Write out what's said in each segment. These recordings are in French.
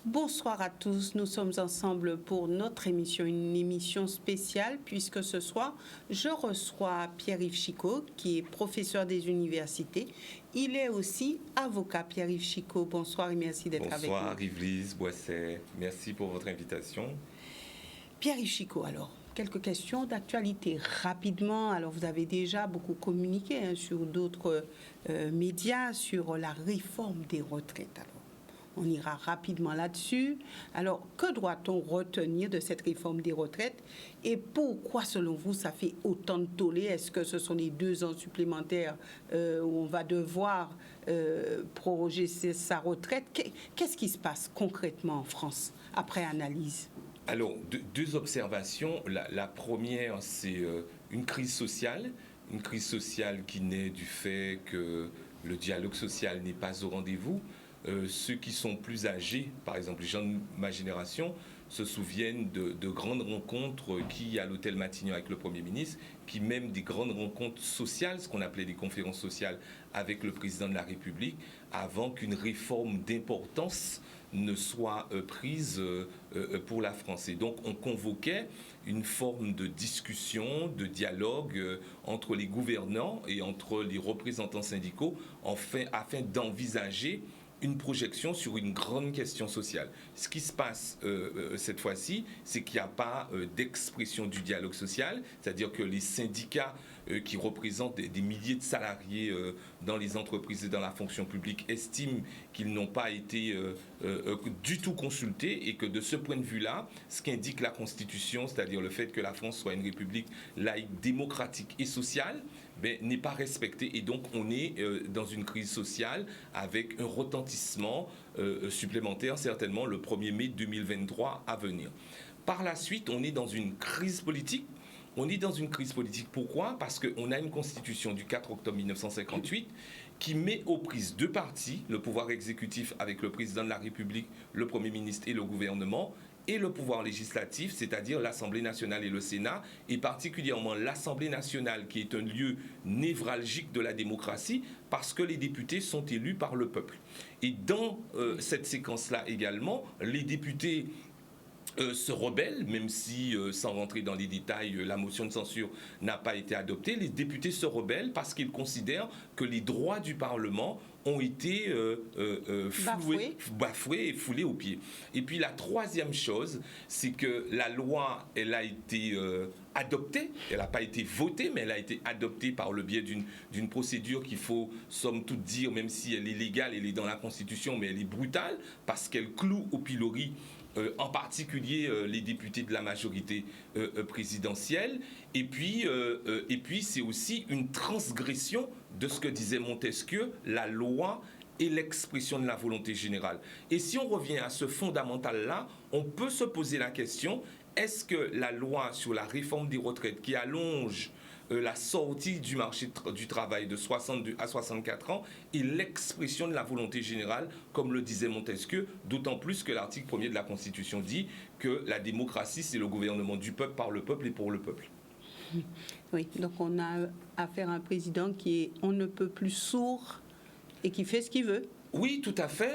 Bonsoir à tous, nous sommes ensemble pour notre émission, une émission spéciale puisque ce soir, je reçois Pierre-Yves Chicot qui est professeur des universités. Il est aussi avocat. Pierre-Yves Chicot, bonsoir et merci d'être avec nous. Bonsoir Yves-Lise Boisset, merci pour votre invitation. Pierre-Yves Chicot, alors, quelques questions d'actualité rapidement. Alors, vous avez déjà beaucoup communiqué sur d'autres médias sur la réforme des retraites. Alors, on ira rapidement là-dessus. Alors, que doit-on retenir de cette réforme des retraites et pourquoi, selon vous, ça fait autant de tollé? Est-ce que ce sont les 2 ans supplémentaires où on va devoir proroger sa retraite? Qu'est-ce qui se passe concrètement en France après analyse? Alors, 2 observations. La première, c'est une crise sociale qui naît du fait que le dialogue social n'est pas au rendez-vous. Ceux qui sont plus âgés, par exemple les gens de ma génération, se souviennent de grandes rencontres à l'hôtel Matignon avec le Premier ministre, qui même des grandes rencontres sociales, ce qu'on appelait des conférences sociales avec le président de la République, avant qu'une réforme d'importance ne soit prise pour la France. Et donc on convoquait une forme de discussion, de dialogue entre les gouvernants et entre les représentants syndicaux afin d'envisager une projection sur une grande question sociale. Ce qui se passe cette fois-ci, c'est qu'il n'y a pas d'expression du dialogue social, c'est-à-dire que les syndicats qui représentent des milliers de salariés dans les entreprises et dans la fonction publique estiment qu'ils n'ont pas été du tout consultés et que de ce point de vue-là, ce qu'indique la Constitution, c'est-à-dire le fait que la France soit une république laïque, démocratique et sociale, n'est pas respecté et donc on est dans une crise sociale avec un retentissement supplémentaire certainement le 1er mai 2023 à venir. Par la suite, on est dans une crise politique. Pourquoi? Parce qu'on a une constitution du 4 octobre 1958 qui met aux prises 2 partis, le pouvoir exécutif avec le président de la République, le Premier ministre et le gouvernement, et le pouvoir législatif, c'est-à-dire l'Assemblée nationale et le Sénat, et particulièrement l'Assemblée nationale qui est un lieu névralgique de la démocratie parce que les députés sont élus par le peuple. Et dans cette séquence-là également, les députés se rebellent, même si, sans rentrer dans les détails, la motion de censure n'a pas été adoptée. Les députés se rebellent parce qu'ils considèrent que les droits du Parlement ont été bafoués et foulés aux pieds. Et puis la troisième chose, c'est que la loi, elle a été adoptée, elle n'a pas été votée, mais elle a été adoptée par le biais d'une procédure qu'il faut, somme toute, dire, même si elle est légale, elle est dans la Constitution, mais elle est brutale, parce qu'elle cloue au pilori en particulier les députés de la majorité présidentielle. Et puis c'est aussi une transgression de ce que disait Montesquieu, la loi et l'expression de la volonté générale. Et si on revient à ce fondamental-là, on peut se poser la question, est-ce que la loi sur la réforme des retraites qui allonge la sortie du marché du travail de 62 à 64 ans est l'expression de la volonté générale, comme le disait Montesquieu, d'autant plus que l'article 1er de la Constitution dit que la démocratie, c'est le gouvernement du peuple, par le peuple et pour le peuple. Oui, donc on a affaire à un président qui est on ne peut plus sourd et qui fait ce qu'il veut. Oui, tout à fait.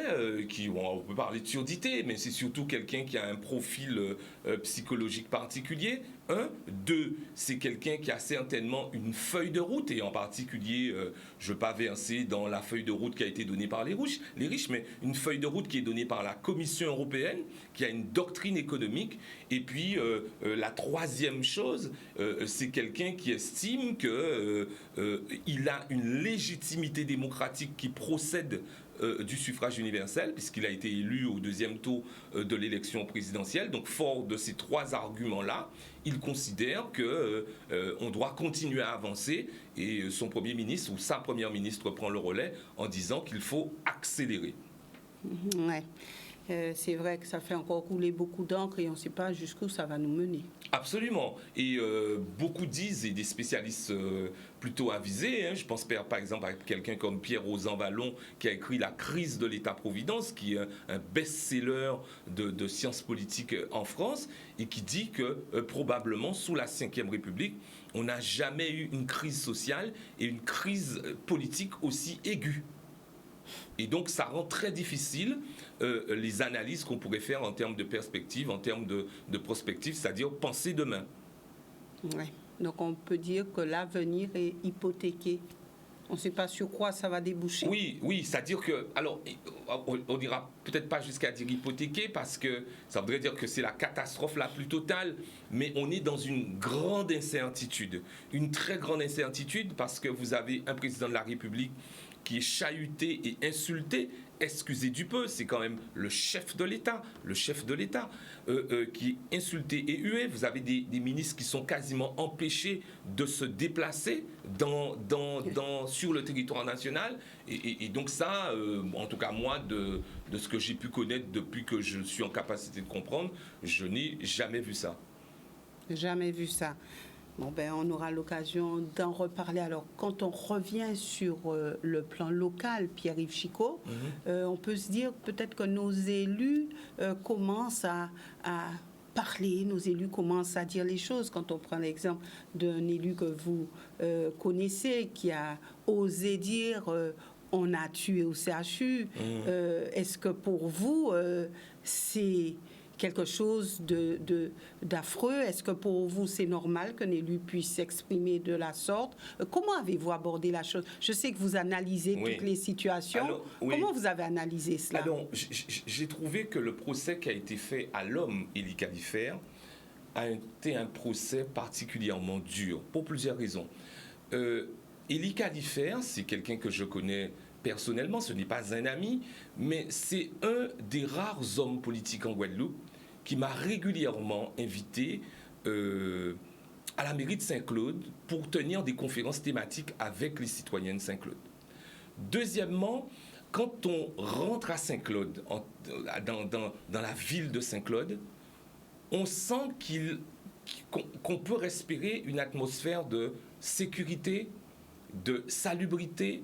On peut parler de surdité, mais c'est surtout quelqu'un qui a un profil psychologique particulier. 1. 2. C'est quelqu'un qui a certainement une feuille de route, et en particulier, je ne veux pas verser dans la feuille de route qui a été donnée par les riches, mais une feuille de route qui est donnée par la Commission européenne, qui a une doctrine économique. Et puis, la troisième chose, c'est quelqu'un qui estime qu'il a une légitimité démocratique qui procède du suffrage universel, puisqu'il a été élu au 2e tour de l'élection présidentielle. Donc, fort de ces 3 arguments-là, il considère qu'on doit continuer à avancer, et son Premier ministre ou sa Première ministre prend le relais en disant qu'il faut accélérer. Ouais. C'est vrai que ça fait encore couler beaucoup d'encre et on ne sait pas jusqu'où ça va nous mener. Absolument. Et beaucoup disent, et des spécialistes plutôt avisés, je pense par exemple à quelqu'un comme Pierre-Rosan Vallon qui a écrit La crise de l'État-providence, qui est un best-seller de sciences politiques en France, et qui dit que probablement sous la Ve République, on n'a jamais eu une crise sociale et une crise politique aussi aiguë. Et donc, ça rend très difficile les analyses qu'on pourrait faire en termes de perspective, en termes de prospective, c'est-à-dire penser demain. Oui. Donc, on peut dire que l'avenir est hypothéqué. On ne sait pas sur quoi ça va déboucher. Oui, c'est-à-dire que, alors, on dira peut-être pas jusqu'à dire hypothéqué, parce que ça voudrait dire que c'est la catastrophe la plus totale, mais on est dans une grande incertitude, une très grande incertitude, parce que vous avez un président de la République qui est chahuté et insulté, excusez du peu, c'est quand même le chef de l'État, qui est insulté et hué. Vous avez des ministres qui sont quasiment empêchés de se déplacer sur le territoire national. Et donc ça, en tout cas moi, de ce que j'ai pu connaître depuis que je suis en capacité de comprendre, je n'ai jamais vu ça. Jamais vu ça. Bon, ben, on aura l'occasion d'en reparler. Alors, quand on revient sur le plan local, Pierre-Yves Chicot, on peut se dire peut-être que nos élus commencent à parler, nos élus commencent à dire les choses. Quand on prend l'exemple d'un élu que vous connaissez, qui a osé dire on a tué au CHU, est-ce que pour vous, c'est quelque chose d'affreux? Est-ce que pour vous, c'est normal qu'un élu puisse s'exprimer de la sorte? Comment avez-vous abordé la chose? Je sais que vous analysez toutes les situations. Alors, comment vous avez analysé cela? Alors, j'ai trouvé que le procès qui a été fait à l'homme Élie Califert a été un procès particulièrement dur, pour plusieurs raisons. Élie Califert, c'est quelqu'un que je connais personnellement, ce n'est pas un ami, mais c'est un des rares hommes politiques en Guadeloupe qui m'a régulièrement invité à la mairie de Saint-Claude pour tenir des conférences thématiques avec les citoyens de Saint-Claude. Deuxièmement, quand on rentre à Saint-Claude, dans la ville de Saint-Claude, on sent qu'on peut respirer une atmosphère de sécurité, de salubrité,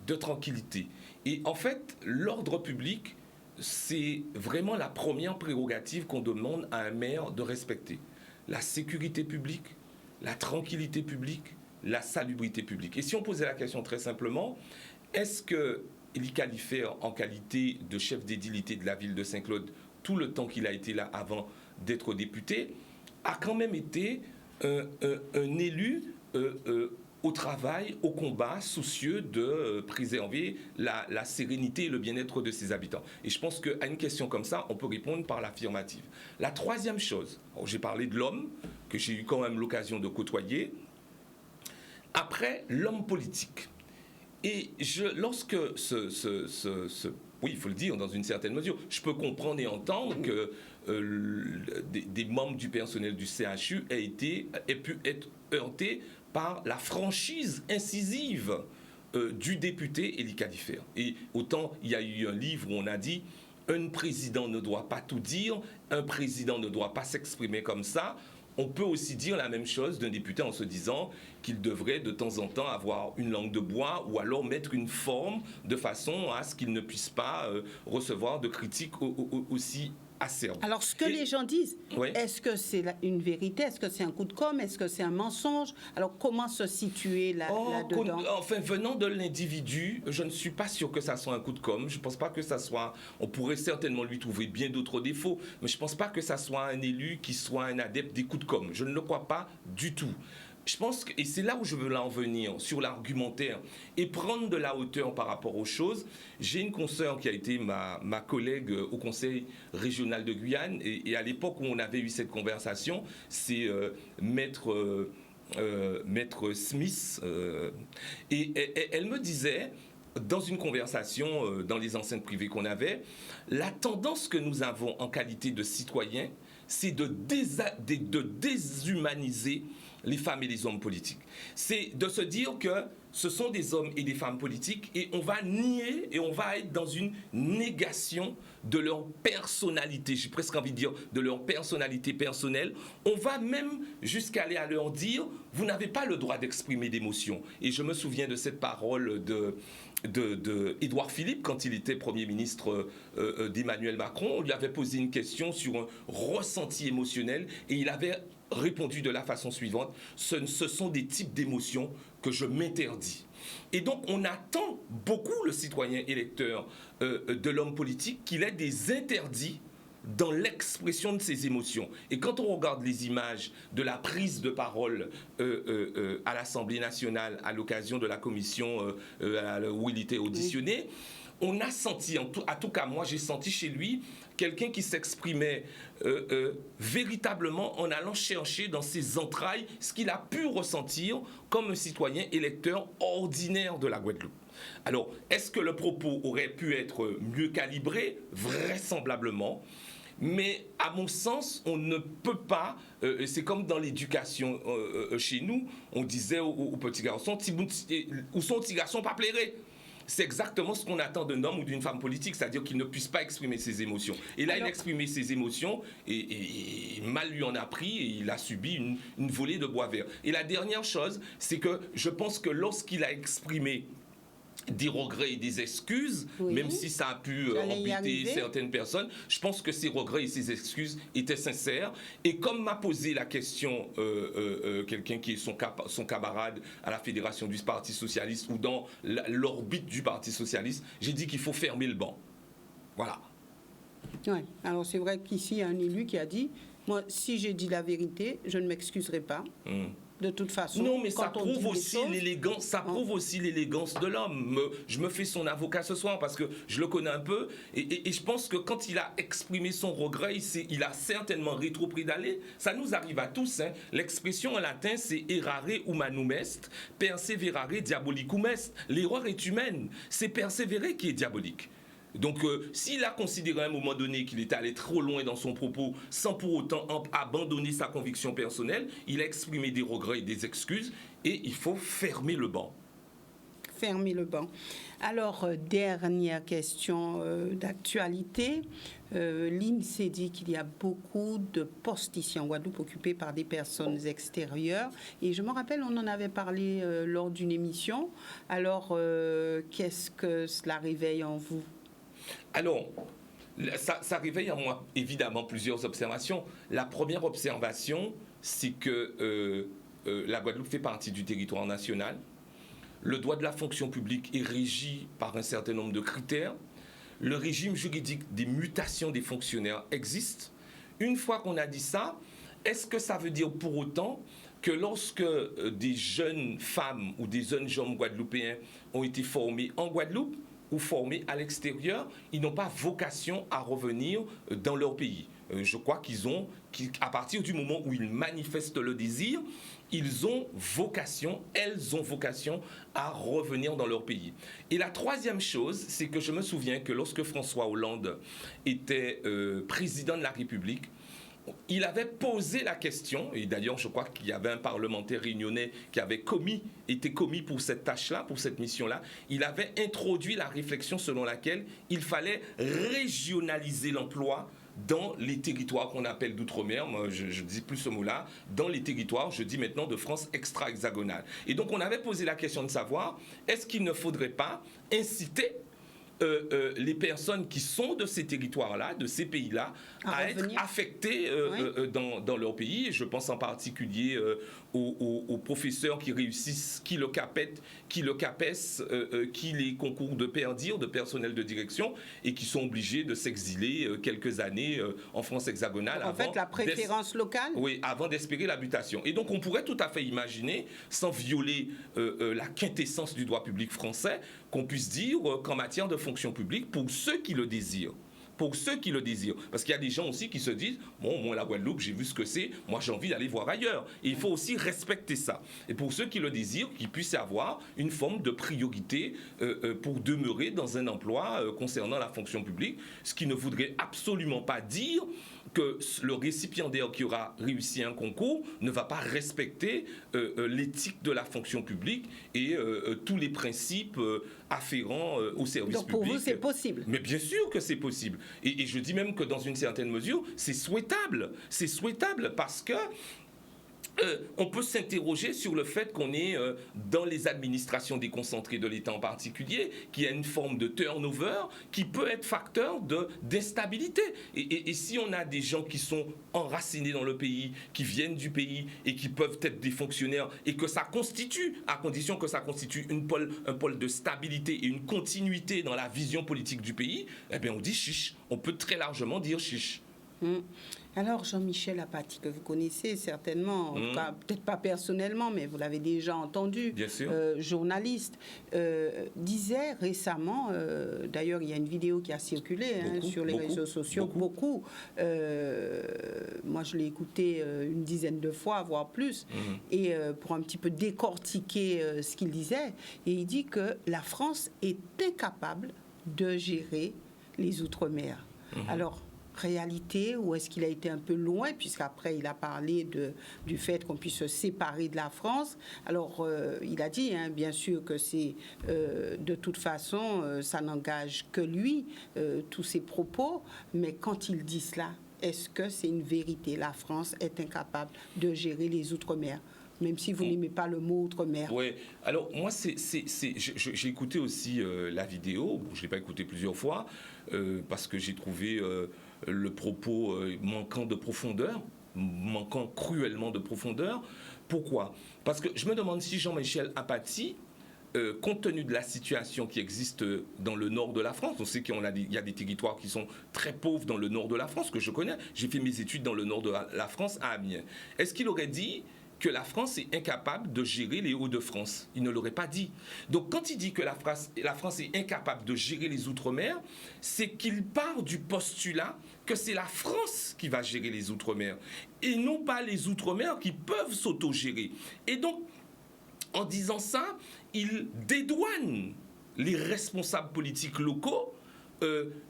de tranquillité. Et en fait, l'ordre public, c'est vraiment la première prérogative qu'on demande à un maire de respecter. La sécurité publique, la tranquillité publique, la salubrité publique. Et si on posait la question très simplement, est-ce que Élie Califert, en qualité de chef d'édilité de la ville de Saint-Claude, tout le temps qu'il a été là avant d'être député, a quand même été un élu au travail, au combat, soucieux de préserver la sérénité et le bien-être de ses habitants. Et je pense qu'à une question comme ça, on peut répondre par l'affirmative. La troisième chose, j'ai parlé de l'homme, que j'ai eu quand même l'occasion de côtoyer. Après, l'homme politique. Et lorsque oui, il faut le dire dans une certaine mesure, je peux comprendre et entendre que des membres du personnel du CHU aient pu être heurtés par la franchise incisive du député Élie Califert. Et autant il y a eu un livre où on a dit un président ne doit pas tout dire, un président ne doit pas s'exprimer comme ça. On peut aussi dire la même chose d'un député en se disant qu'il devrait de temps en temps avoir une langue de bois ou alors mettre une forme de façon à ce qu'il ne puisse pas recevoir de critiques aussi acerbes. Alors, ce que les gens disent, est-ce que c'est une vérité? Est-ce que c'est un coup de com'? Est-ce que c'est un mensonge? Alors, comment se situer là-dedans? Enfin, venant de l'individu, je ne suis pas sûr que ça soit un coup de com'. Je ne pense pas que ça soit... On pourrait certainement lui trouver bien d'autres défauts, mais je ne pense pas que ça soit un élu qui soit un adepte des coups de com'. Je ne le crois pas du tout. Je pense que, et c'est là où je veux en venir, sur l'argumentaire, et prendre de la hauteur par rapport aux choses. J'ai une consoeur qui a été ma collègue au Conseil régional de Guyane, et à l'époque où on avait eu cette conversation, c'est Maître Smith, et elle me disait, dans une conversation dans les enceintes privées qu'on avait, la tendance que nous avons en qualité de citoyens, c'est de déshumaniser les femmes et les hommes politiques. C'est de se dire que ce sont des hommes et des femmes politiques et on va nier et on va être dans une négation de leur personnalité, j'ai presque envie de dire de leur personnalité personnelle. On va même jusqu'à aller à leur dire vous n'avez pas le droit d'exprimer d'émotions. Et je me souviens de cette parole de Édouard Philippe quand il était Premier ministre d'Emmanuel Macron. On lui avait posé une question sur un ressenti émotionnel et il avait répondu de la façon suivante: ce sont des types d'émotions que je m'interdis. Et donc, on attend beaucoup le citoyen électeur de l'homme politique qu'il ait des interdits dans l'expression de ses émotions. Et quand on regarde les images de la prise de parole à l'Assemblée nationale à l'occasion de la commission où il était auditionné, on a senti, à tout cas moi j'ai senti chez lui, quelqu'un qui s'exprimait véritablement en allant chercher dans ses entrailles ce qu'il a pu ressentir comme un citoyen électeur ordinaire de la Guadeloupe. Alors, est-ce que le propos aurait pu être mieux calibré? Vraisemblablement. Mais à mon sens, on ne peut pas, c'est comme dans l'éducation chez nous, on disait aux petits garçons, où sont petits garçons pas plairés? C'est exactement ce qu'on attend d'un homme ou d'une femme politique, c'est-à-dire qu'il ne puisse pas exprimer ses émotions. Et là, alors, il exprimait ses émotions et mal lui en a pris et il a subi une volée de bois vert. Et la dernière chose, c'est que je pense que lorsqu'il a exprimé des regrets et des excuses, oui, même si ça a pu embêter certaines personnes, je pense que ces regrets et ces excuses étaient sincères. Et comme m'a posé la question quelqu'un qui est son camarade à la Fédération du Parti Socialiste ou dans l'orbite du Parti Socialiste, j'ai dit qu'il faut fermer le banc. Voilà. Ouais. Alors c'est vrai qu'ici, il y a un élu qui a dit, moi, si j'ai dit la vérité, je ne m'excuserai pas. De toute façon, non, mais ça prouve aussi l'élégance. Ça prouve aussi l'élégance de l'homme. Je me fais son avocat ce soir parce que je le connais un peu et je pense que quand il a exprimé son regret, il a certainement rétropédalé. Ça nous arrive à tous. Hein. L'expression en latin, c'est errare humanum est, perseverare diabolicum est. L'erreur est humaine. C'est persévérer qui est diabolique. Donc, s'il a considéré à un moment donné qu'il était allé trop loin dans son propos, sans pour autant abandonner sa conviction personnelle, il a exprimé des regrets et des excuses, et il faut fermer le banc. Fermer le banc. Alors, dernière question d'actualité. L'INSEE dit qu'il y a beaucoup de postes ici en Guadeloupe occupés par des personnes extérieures. Et je me rappelle, on en avait parlé lors d'une émission. Alors, qu'est-ce que cela réveille en vous ? Alors, ça réveille en moi évidemment plusieurs observations. La première observation, c'est que la Guadeloupe fait partie du territoire national. Le droit de la fonction publique est régi par un certain nombre de critères. Le régime juridique des mutations des fonctionnaires existe. Une fois qu'on a dit ça, est-ce que ça veut dire pour autant que lorsque des jeunes femmes ou des jeunes hommes guadeloupéens ont été formés en Guadeloupe, ou formés à l'extérieur, ils n'ont pas vocation à revenir dans leur pays. Je crois qu'à partir du moment où ils manifestent le désir, elles ont vocation à revenir dans leur pays. Et la troisième chose, c'est que je me souviens que lorsque François Hollande était président de la République, il avait posé la question, et d'ailleurs je crois qu'il y avait un parlementaire réunionnais qui avait été commis pour cette tâche-là, pour cette mission-là, il avait introduit la réflexion selon laquelle il fallait régionaliser l'emploi dans les territoires qu'on appelle d'outre-mer, moi je ne dis plus ce mot-là, dans les territoires, je dis maintenant de France extra-hexagonale. Et donc on avait posé la question de savoir, est-ce qu'il ne faudrait pas inciter les personnes qui sont de ces territoires-là, de ces pays-là, à être affectées dans leur pays. Et je pense en particulier aux professeurs qui réussissent, qui le CAPES, qui les concours de PERDIR, de personnel de direction, et qui sont obligés de s'exiler quelques années en France hexagonale. En fait, la préférence locale ? Oui, avant d'espérer la mutation. Et donc, on pourrait tout à fait imaginer, sans violer la quintessence du droit public français, qu'on puisse dire qu'en matière de fonction publique, pour ceux qui le désirent, parce qu'il y a des gens aussi qui se disent bon, moi la Guadeloupe, j'ai vu ce que c'est, moi j'ai envie d'aller voir ailleurs. Et il faut aussi respecter ça. Et pour ceux qui le désirent, qu'ils puissent avoir une forme de priorité pour demeurer dans un emploi concernant la fonction publique, ce qui ne voudrait absolument pas dire que le récipiendaire qui aura réussi un concours ne va pas respecter l'éthique de la fonction publique et tous les principes afférents au service public. Donc pour vous, c'est possible ? Mais bien sûr que c'est possible. Et je dis même que dans une certaine mesure, c'est souhaitable. C'est souhaitable parce que on peut s'interroger sur le fait qu'on est dans les administrations déconcentrées de l'État en particulier, qu'il y a une forme de turnover qui peut être facteur d'instabilité. Et si on a des gens qui sont enracinés dans le pays, qui viennent du pays et qui peuvent être des fonctionnaires, et que ça constitue, à condition que ça constitue un pôle de stabilité et une continuité dans la vision politique du pays, eh bien on dit chiche. On peut très largement dire chiche. Alors, Jean-Michel Apathy, que vous connaissez certainement, peut-être pas personnellement, mais vous l'avez déjà entendu, journaliste, disait récemment, d'ailleurs, il y a une vidéo qui a circulé sur les réseaux sociaux, beaucoup. Moi, je l'ai écouté une dizaine de fois, voire plus, et pour un petit peu décortiquer ce qu'il disait. Et il dit que la France est incapable de gérer les Outre-mer. Alors, réalité, ou est-ce qu'il a été un peu loin, puisqu'après il a parlé du fait qu'on puisse se séparer de la France. Alors il a dit bien sûr que c'est de toute façon ça n'engage que lui, tous ses propos, mais quand il dit cela, est-ce que c'est une vérité? La France est incapable de gérer les Outre-mer, même si vous n'aimez pas le mot Outre-mer. Oui, alors moi, j'ai écouté aussi la vidéo, je ne l'ai pas écouté plusieurs fois, parce que j'ai trouvé le propos manquant de profondeur, manquant cruellement de profondeur. Pourquoi? Parce que je me demande si Jean-Michel Apathy, compte tenu de la situation qui existe dans le nord de la France, on sait qu'il y a des territoires qui sont très pauvres dans le nord de la France, que je connais, j'ai fait mes études dans le nord de la France, à Amiens. Est-ce qu'il aurait dit que la France est incapable de gérer les Hauts-de-France? Il ne l'aurait pas dit. Donc quand il dit que la France est incapable de gérer les Outre-mer, c'est qu'il part du postulat que c'est la France qui va gérer les Outre-mer et non pas les Outre-mer qui peuvent s'autogérer. Et donc, en disant ça, il dédouane les responsables politiques locaux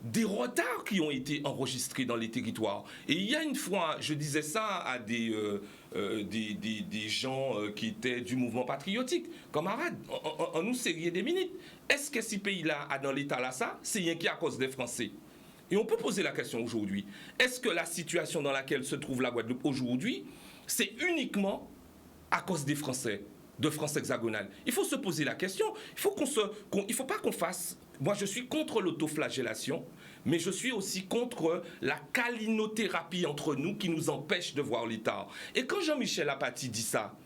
des retards qui ont été enregistrés dans les territoires. Et il y a une fois, je disais ça à des gens qui étaient du mouvement patriotique, camarades, on nous sérieux des minutes. Est-ce que ces pays-là, dans l'état-là, ça, c'est rien qui à cause des Français? Et on peut poser la question aujourd'hui. Est-ce que la situation dans laquelle se trouve la Guadeloupe aujourd'hui, c'est uniquement à cause des Français, de France hexagonale? Il faut se poser la question. Il faut pas qu'on fasse... Moi, je suis contre l'autoflagellation, mais je suis aussi contre la calinothérapie entre nous qui nous empêche de voir l'État. Et quand Jean-Michel Apathy dit ça,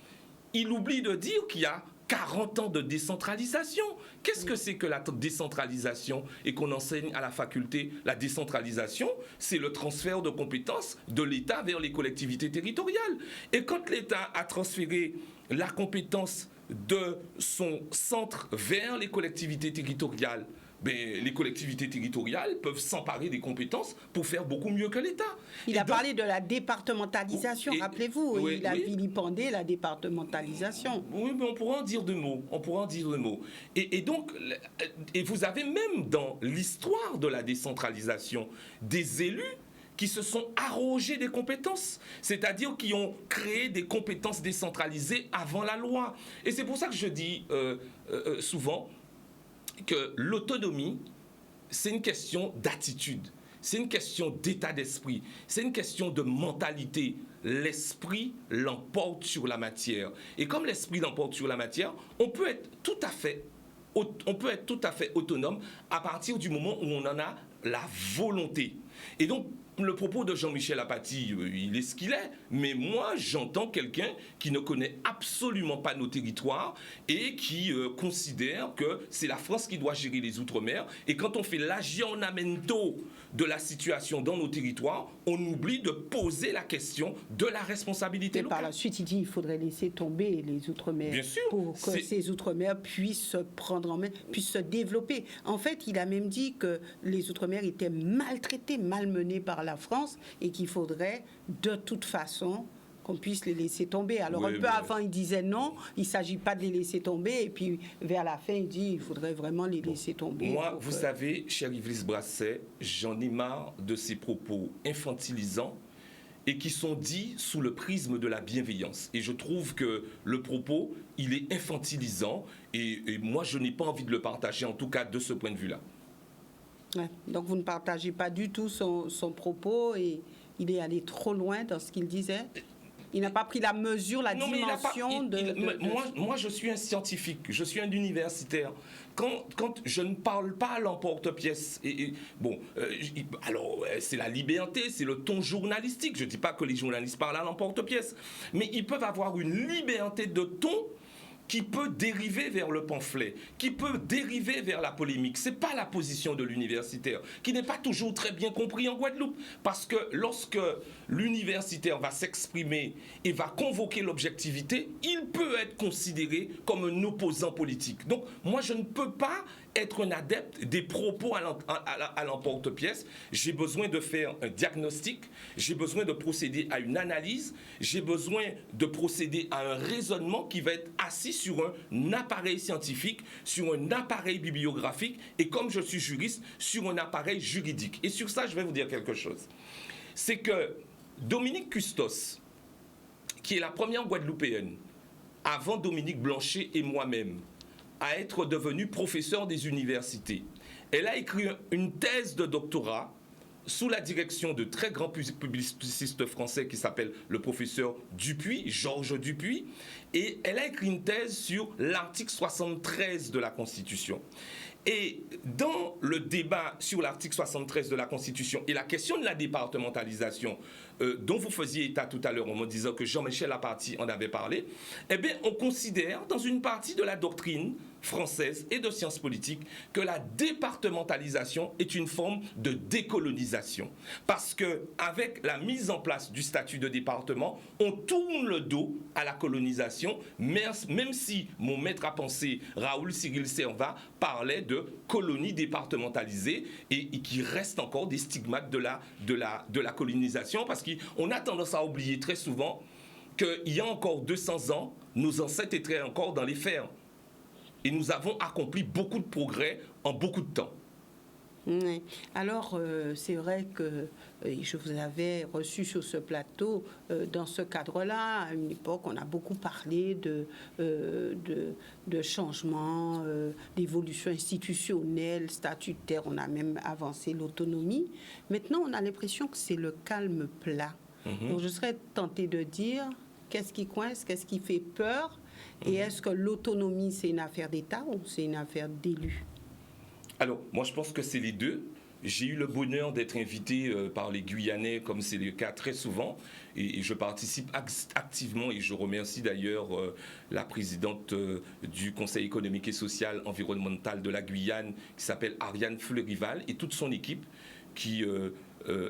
il oublie de dire qu'il y a 40 ans de décentralisation. Qu'est-ce que c'est que la décentralisation et qu'on enseigne à la faculté? La décentralisation, c'est le transfert de compétences de l'État vers les collectivités territoriales. Et quand l'État a transféré la compétence de son centre vers les collectivités territoriales, les collectivités territoriales peuvent s'emparer des compétences pour faire beaucoup mieux que l'État. Il a parlé de la départementalisation, rappelez-vous. Il a vilipendé la départementalisation. Oui, mais on pourra en dire deux mots. Et donc, vous avez même dans l'histoire de la décentralisation des élus qui se sont arrogés des compétences, c'est-à-dire qui ont créé des compétences décentralisées avant la loi. Et c'est pour ça que je dis souvent que l'autonomie, c'est une question d'attitude, c'est une question d'état d'esprit, c'est une question de mentalité. L'esprit l'emporte sur la matière. Et comme l'esprit l'emporte sur la matière, on peut être tout à fait autonome à partir du moment où on en a la volonté. Et donc, le propos de Jean-Michel Apathy, il est ce qu'il est, mais moi, j'entends quelqu'un qui ne connaît absolument pas nos territoires et qui considère que c'est la France qui doit gérer les Outre-mer. Et quand on fait l'aggiornamento de la situation dans nos territoires, on oublie de poser la question de la responsabilité locale. Par la suite, il dit qu'il faudrait laisser tomber les Outre-mer. Bien sûr, pour que ces Outre-mer puissent se prendre en main, puissent se développer. En fait, il a même dit que les Outre-mer étaient maltraités, malmenés par la France et qu'il faudrait de toute façon qu'on puisse les laisser tomber. Alors un peu avant, il disait non, il ne s'agit pas de les laisser tomber, et puis vers la fin, il dit qu'il faudrait vraiment les laisser tomber. Moi, vous savez, cher Yves Brasset, j'en ai marre de ces propos infantilisants et qui sont dits sous le prisme de la bienveillance. Et je trouve que le propos, il est infantilisant, et moi, je n'ai pas envie de le partager, en tout cas de ce point de vue-là. Ouais, donc vous ne partagez pas du tout son propos, et il est allé trop loin dans ce qu'il disait? Il n'a pas pris la mesure, la dimension Moi, je suis un scientifique, je suis un universitaire. Quand je ne parle pas à l'emporte-pièce, alors c'est la liberté, c'est le ton journalistique. Je ne dis pas que les journalistes parlent à l'emporte-pièce, mais ils peuvent avoir une liberté de ton qui peut dériver vers le pamphlet, qui peut dériver vers la polémique. Ce n'est pas la position de l'universitaire, qui n'est pas toujours très bien compris en Guadeloupe. Parce que lorsque l'universitaire va s'exprimer et va convoquer l'objectivité, il peut être considéré comme un opposant politique. Donc, moi, je ne peux pas être un adepte des propos à l'emporte-pièce. J'ai besoin de faire un diagnostic, j'ai besoin de procéder à une analyse, j'ai besoin de procéder à un raisonnement qui va être assis sur un appareil scientifique, sur un appareil bibliographique et, comme je suis juriste, sur un appareil juridique. Et sur ça, je vais vous dire quelque chose. C'est que Dominique Custos, qui est la première Guadeloupéenne, avant Dominique Blanchet et moi-même, à être devenue professeure des universités. Elle a écrit une thèse de doctorat sous la direction de très grands publicistes français qui s'appelle le professeur Dupuis, Georges Dupuis, et elle a écrit une thèse sur l'article 73 de la Constitution. Et dans le débat sur l'article 73 de la Constitution et la question de la départementalisation dont vous faisiez état tout à l'heure en me disant que Jean-Michel Aparti en avait parlé, eh bien, on considère dans une partie de la doctrine française et de sciences politiques que la départementalisation est une forme de décolonisation. Parce qu'avec la mise en place du statut de département, on tourne le dos à la colonisation, même si mon maître à penser, Raoul Cyril Servat, parlait de colonies départementalisées et qui restent encore des stigmates de la colonisation, parce qu'on a tendance à oublier très souvent qu'il y a encore 200 ans, nos ancêtres étaient encore dans les fermes. Et nous avons accompli beaucoup de progrès en beaucoup de temps. Oui. Alors, c'est vrai que je vous avais reçu sur ce plateau dans ce cadre-là. À une époque, on a beaucoup parlé de changements, d'évolution institutionnelle, statutaire. On a même avancé l'autonomie. Maintenant, on a l'impression que c'est le calme plat. Donc, je serais tentée de dire, qu'est-ce qui coince, qu'est-ce qui fait peur ? Et est-ce que l'autonomie, c'est une affaire d'État ou c'est une affaire d'élus ? Alors, moi, je pense que c'est les deux. J'ai eu le bonheur d'être invité par les Guyanais, comme c'est le cas très souvent, et je participe activement, et je remercie d'ailleurs la présidente du Conseil économique et social environnemental de la Guyane, qui s'appelle Ariane Fleuryval, et toute son équipe,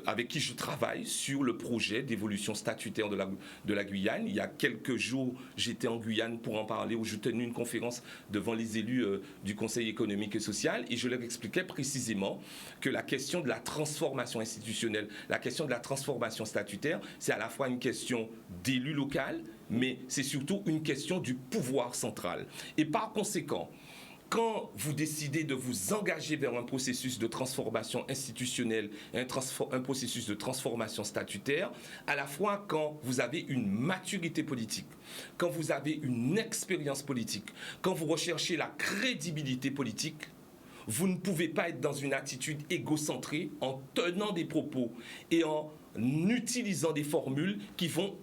avec qui je travaille sur le projet d'évolution statutaire de la Guyane. Il y a quelques jours, j'étais en Guyane pour en parler, où je tenais une conférence devant les élus du Conseil économique et social, et je leur expliquais précisément que la question de la transformation institutionnelle, la question de la transformation statutaire, c'est à la fois une question d'élu local, mais c'est surtout une question du pouvoir central. Et par conséquent, quand vous décidez de vous engager vers un processus de transformation institutionnelle, un processus de transformation statutaire, à la fois quand vous avez une maturité politique, quand vous avez une expérience politique, quand vous recherchez la crédibilité politique, vous ne pouvez pas être dans une attitude égocentrée en tenant des propos et en utilisant des formules qui vont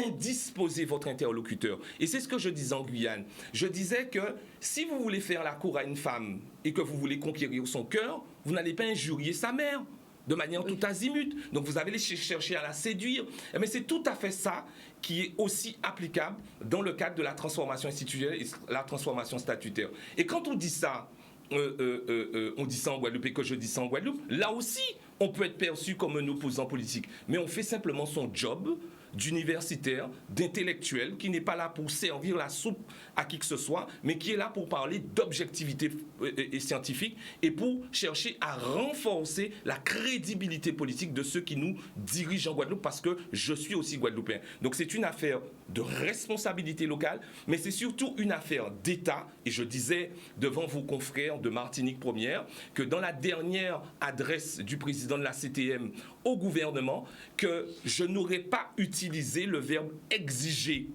indisposer votre interlocuteur. Et c'est ce que je disais en Guyane. Je disais que si vous voulez faire la cour à une femme et que vous voulez conquérir son cœur, vous n'allez pas injurier sa mère de manière tout azimut. Donc vous allez chercher à la séduire. Mais c'est tout à fait ça qui est aussi applicable dans le cadre de la transformation institutionnelle et la transformation statutaire. Et quand on dit ça, on dit ça en Guadeloupe et que je dis ça en Guadeloupe, là aussi, on peut être perçu comme un opposant politique. Mais on fait simplement son job d'universitaire, d'intellectuel, qui n'est pas là pour servir la soupe à qui que ce soit, mais qui est là pour parler d'objectivité et scientifique et pour chercher à renforcer la crédibilité politique de ceux qui nous dirigent en Guadeloupe, parce que je suis aussi guadeloupéen. Donc c'est une affaire de responsabilité locale, mais c'est surtout une affaire d'État. Et je disais devant vos confrères de Martinique Première que dans la dernière adresse du président de la CTM au gouvernement, que je n'aurais pas utilisé le verbe exiger,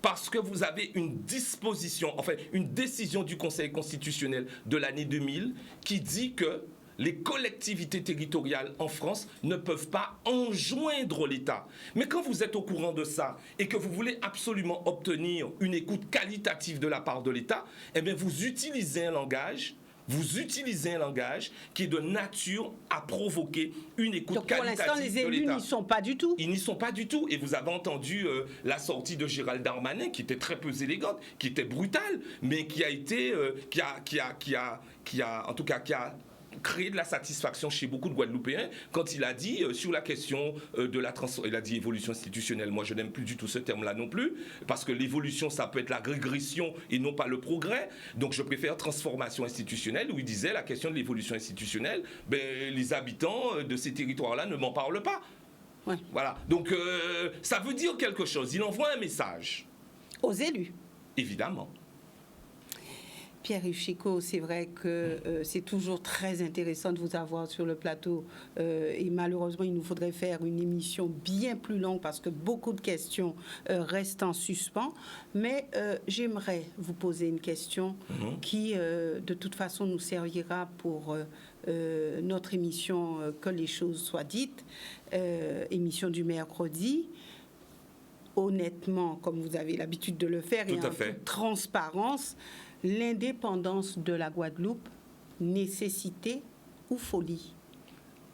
parce que vous avez une disposition, enfin une décision du Conseil constitutionnel de l'année 2000 qui dit que les collectivités territoriales en France ne peuvent pas enjoindre l'État. Mais quand vous êtes au courant de ça et que vous voulez absolument obtenir une écoute qualitative de la part de l'État, eh bien vous utilisez un langage qui est de nature à provoquer une écoute Donc qualitative de l'État. pour l'instant, les élus n'y sont pas du tout. Ils n'y sont pas du tout. Et vous avez entendu la sortie de Gérald Darmanin, qui était très peu élégante, qui était brutale, mais qui a été, qui a créé de la satisfaction chez beaucoup de Guadeloupéens quand il a dit sur la question de la transformation, il a dit évolution institutionnelle. Moi, je n'aime plus du tout ce terme-là non plus, parce que l'évolution, ça peut être la régression et non pas le progrès. Donc, je préfère transformation institutionnelle, où il disait la question de l'évolution institutionnelle, ben, les habitants de ces territoires-là ne m'en parlent pas. Ouais. Voilà. Donc, ça veut dire quelque chose. Il envoie un message. Aux élus. Évidemment. Pierre-Yves Chicot, c'est vrai que c'est toujours très intéressant de vous avoir sur le plateau et malheureusement, il nous faudrait faire une émission bien plus longue parce que beaucoup de questions restent en suspens. Mais j'aimerais vous poser une question qui, de toute façon, nous servira pour notre émission Que les choses soient dites, émission du mercredi. Honnêtement, comme vous avez l'habitude de le faire, et en toute transparence, l'indépendance de la Guadeloupe, nécessité ou folie?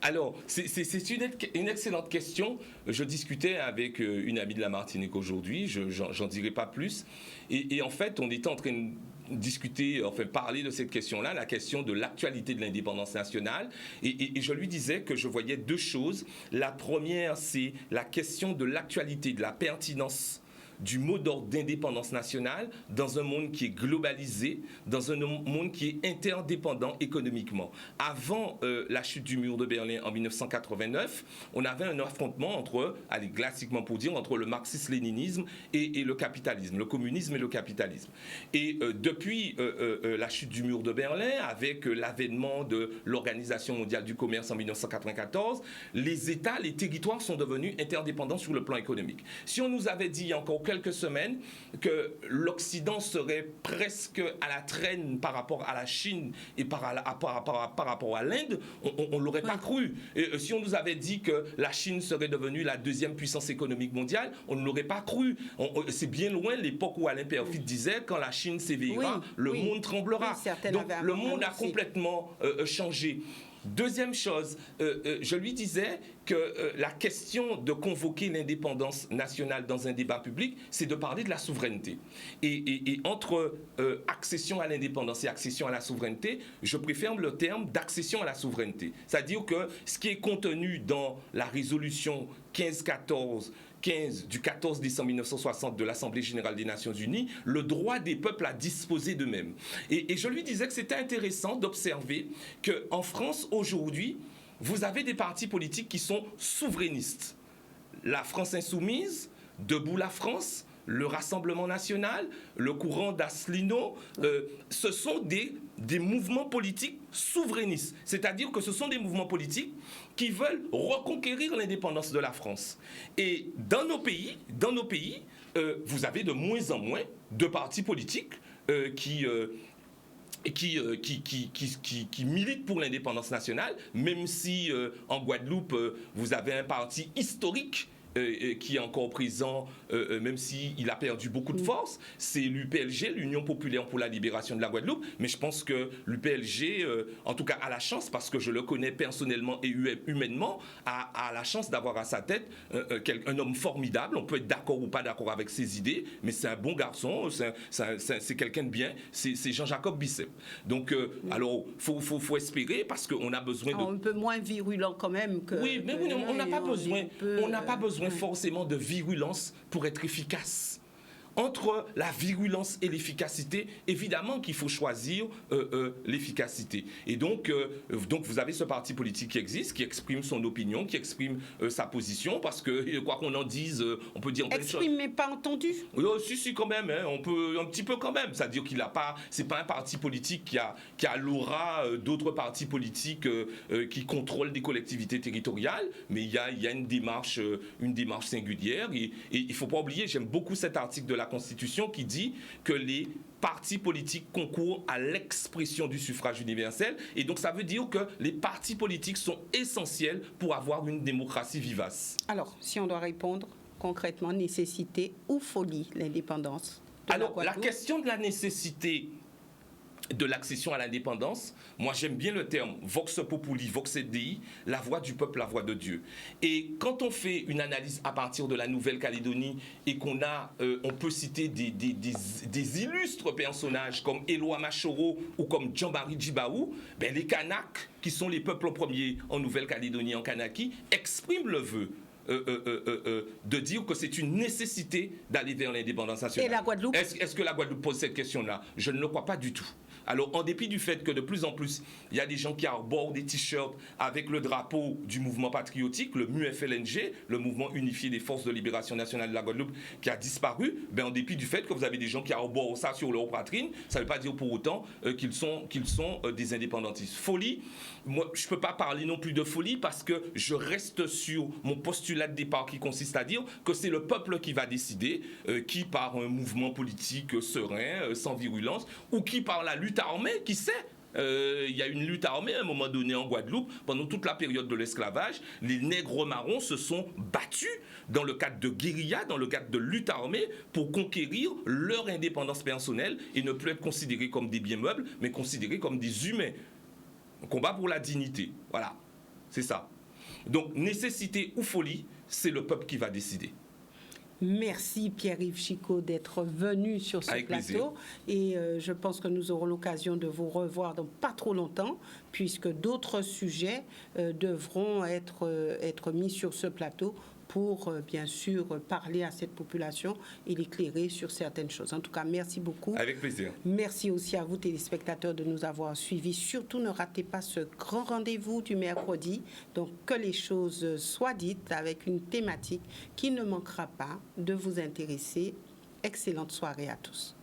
Alors, c'est une excellente question. Je discutais avec une amie de la Martinique aujourd'hui, j'en dirai pas plus. Et en fait, on était en train de discuter, enfin parler de cette question-là, la question de l'actualité de l'indépendance nationale. Et je lui disais que je voyais deux choses. La première, c'est la question de l'actualité, de la pertinence du mot d'ordre d'indépendance nationale dans un monde qui est globalisé, dans un monde qui est interdépendant économiquement. Avant la chute du mur de Berlin en 1989, on avait un affrontement entre, allez, classiquement pour dire, entre le marxisme-léninisme et le capitalisme, le communisme et le capitalisme. Et depuis la chute du mur de Berlin, avec l'avènement de l'Organisation mondiale du commerce en 1994, les États, les territoires sont devenus interdépendants sur le plan économique. Si on nous avait dit il y a encore quelques semaines que l'Occident serait presque à la traîne par rapport à la Chine et par rapport à l'Inde, on ne l'aurait pas cru. Et si on nous avait dit que la Chine serait devenue la deuxième puissance économique mondiale, on ne l'aurait pas cru. C'est bien loin l'époque où Alain Peyrefitte disait quand la Chine s'éveillera, le monde tremblera. Donc le monde a complètement changé. Deuxième chose, je lui disais que la question de convoquer l'indépendance nationale dans un débat public, c'est de parler de la souveraineté. Et entre accession à l'indépendance et accession à la souveraineté, je préfère le terme d'accession à la souveraineté. C'est-à-dire que ce qui est contenu dans la résolution 15 du 14 décembre 1960 de l'Assemblée générale des Nations unies, le droit des peuples à disposer d'eux-mêmes. Et je lui disais que c'était intéressant d'observer qu'en France, aujourd'hui, vous avez des partis politiques qui sont souverainistes. La France insoumise, Debout la France, le Rassemblement national, le courant d'Asselineau, ce sont des mouvements politiques souverainistes. C'est-à-dire que ce sont des mouvements politiques qui veulent reconquérir l'indépendance de la France. Et dans nos pays, vous avez de moins en moins de partis politiques qui militent pour l'indépendance nationale, même si en Guadeloupe, vous avez un parti historique qui est encore présent, même s'il a perdu beaucoup de force, c'est l'UPLG, l'Union populaire pour la libération de la Guadeloupe. Mais je pense que l'UPLG, en tout cas, a la chance, parce que je le connais personnellement et humainement, a la chance d'avoir à sa tête un homme formidable. On peut être d'accord ou pas d'accord avec ses idées, mais c'est un bon garçon, c'est quelqu'un de bien, c'est Jean-Jacob Bissep. Donc, alors, faut espérer, parce qu'on a besoin de... Un peu moins virulent quand même que... Oui, mais on n'a pas besoin, on n'a pas besoin forcément de virulence pour être efficace. Entre la virulence et l'efficacité, évidemment qu'il faut choisir l'efficacité. Et donc vous avez ce parti politique qui existe, qui exprime son opinion, qui exprime sa position, parce que quoi qu'on en dise, on peut dire... Exprime mais pas entendu. Si, quand même, hein, on peut un petit peu quand même. C'est-à-dire qu'il n'a pas... C'est pas un parti politique qui a l'aura d'autres partis politiques qui contrôlent des collectivités territoriales, mais il y a une démarche singulière. Et il ne faut pas oublier, j'aime beaucoup cet article de la Constitution qui dit que les partis politiques concourent à l'expression du suffrage universel. Et donc, ça veut dire que les partis politiques sont essentiels pour avoir une démocratie vivace. Alors, si on doit répondre concrètement, nécessité ou folie, l'indépendance de Alors, la question de la nécessité de l'accession à l'indépendance, moi j'aime bien le terme Vox Populi, Vox Dei, la voix du peuple, la voix de Dieu. Et quand on fait une analyse à partir de la Nouvelle-Calédonie et on peut citer des illustres personnages comme Éloi Machoro ou comme Jean-Marie Djibaou, ben les Kanaks, qui sont les peuples premiers en Nouvelle-Calédonie, en Kanaki, expriment le vœu de dire que c'est une nécessité d'aller vers l'indépendance nationale. Et la Guadeloupe ? Est-ce que la Guadeloupe pose cette question-là? Je ne le crois pas du tout. Alors, en dépit du fait que de plus en plus, il y a des gens qui arborent des t-shirts avec le drapeau du mouvement patriotique, le MUFLNG, le mouvement unifié des forces de libération nationale de la Guadeloupe, qui a disparu, ben, en dépit du fait que vous avez des gens qui arborent ça sur leur poitrine, ça ne veut pas dire pour autant qu'ils sont des indépendantistes. Folie, moi, je ne peux pas parler non plus de folie parce que je reste sur mon postulat de départ qui consiste à dire que c'est le peuple qui va décider, qui par un mouvement politique serein, sans virulence, ou qui par la lutte armée, qui sait. Il y a une lutte armée à un moment donné en Guadeloupe. Pendant toute la période de l'esclavage, les nègres marrons se sont battus dans le cadre de guérilla, dans le cadre de lutte armée, pour conquérir leur indépendance personnelle et ne plus être considérés comme des biens meubles, mais considérés comme des humains. Un combat pour la dignité. Voilà, c'est ça. Donc, nécessité ou folie, c'est le peuple qui va décider. Merci Pierre-Yves Chicot d'être venu sur ce plateau. Et je pense que nous aurons l'occasion de vous revoir dans pas trop longtemps, puisque d'autres sujets devront être mis sur ce plateau pour, bien sûr, parler à cette population et l'éclairer sur certaines choses. En tout cas, merci beaucoup. Avec plaisir. Merci aussi à vous, téléspectateurs, de nous avoir suivis. Surtout, ne ratez pas ce grand rendez-vous du mercredi. Donc, que les choses soient dites avec une thématique qui ne manquera pas de vous intéresser. Excellente soirée à tous.